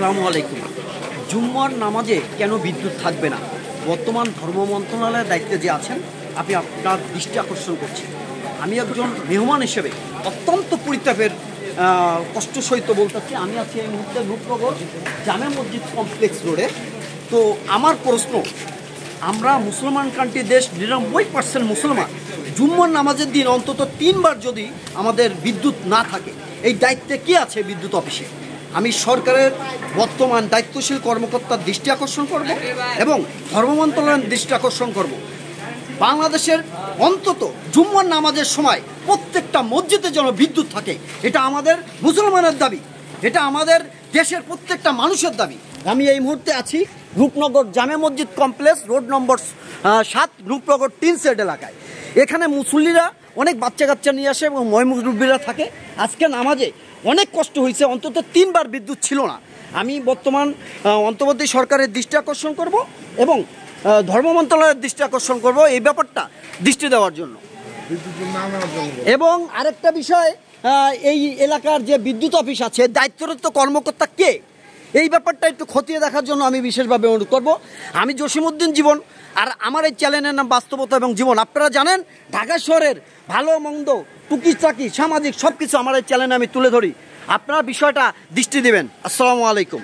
আসসালামু আলাইকুম। জুম্মার নামাজে কেন বিদ্যুৎ থাকবে না? বর্তমান ধর্ম মন্ত্রণালয়ের দায়িত্বে যে আছেন, আপনি আপনার দৃষ্টি আকর্ষণ করছি। আমি একজন মেহমান হিসেবে অত্যন্ত পরিতাপের কষ্ট সহিত বলতেছি, আমি আছি এই মুহূর্তে রূপনগর জামে মসজিদ কমপ্লেক্স রোডে। তো আমার প্রশ্ন, আমরা মুসলমান কান্ট্রি দেশ, 99% মুসলমান। জুম্মার নামাজের দিন অন্তত 3 বার যদি আমাদের বিদ্যুৎ না থাকে, এই দায়িত্বে কে আছে বিদ্যুৎ অফিসে? আমি সরকারের বর্তমান দায়িত্বশীল কর্মকর্তার দৃষ্টি আকর্ষণ করব এবং ধর্ম মন্ত্রণালয়ের দৃষ্টি আকর্ষণ করব। বাংলাদেশের অন্তত জুম্মার নামাজের সময় প্রত্যেকটা মসজিদে যেন বিদ্যুৎ থাকে, এটা আমাদের মুসলমানের দাবি, এটা আমাদের দেশের প্রত্যেকটা মানুষের দাবি। আমি এই মুহূর্তে আছি রূপনগর জামে মসজিদ complex, road number 7, Rupnagar tin set এলাকায়। এখানে মুসল্লিরা অনেক বাচ্চা কাচ্চা নিয়ে আসে এবং ময়মুরব্বীরা থাকে। আজকে নামাজে অনেক কষ্ট হয়েছে, অন্তত 3 বার বিদ্যুৎ ছিল না। আমি বর্তমান অন্তর্বর্তী সরকারের দৃষ্টি আকর্ষণ করব এবং ধর্ম মন্ত্রণালয়ের দৃষ্টি আকর্ষণ করব এই ব্যাপারটা দৃষ্টি দেওয়ার জন্য। এবং আরেকটা বিষয়, এই এলাকার যে বিদ্যুৎ অফিস আছে, দায়িত্বরত কর্মকর্তা কে, এই ব্যাপারটা একটু খতিয়ে দেখার জন্য আমি বিশেষভাবে অনুরোধ করব। আমি জসিমউদ্দিন জীবন, আর আমার এই চ্যানেলের নাম বাস্তবতা এবং জীবন। আপনারা জানেন ঢাকা শহরের ভালো মন্দ, টুকি চাকি, সামাজিক সব কিছু আমার এই চ্যানেলে আমি তুলে ধরি। আপনারা বিষয়টা দৃষ্টি দেবেন। আসসালামু আলাইকুম।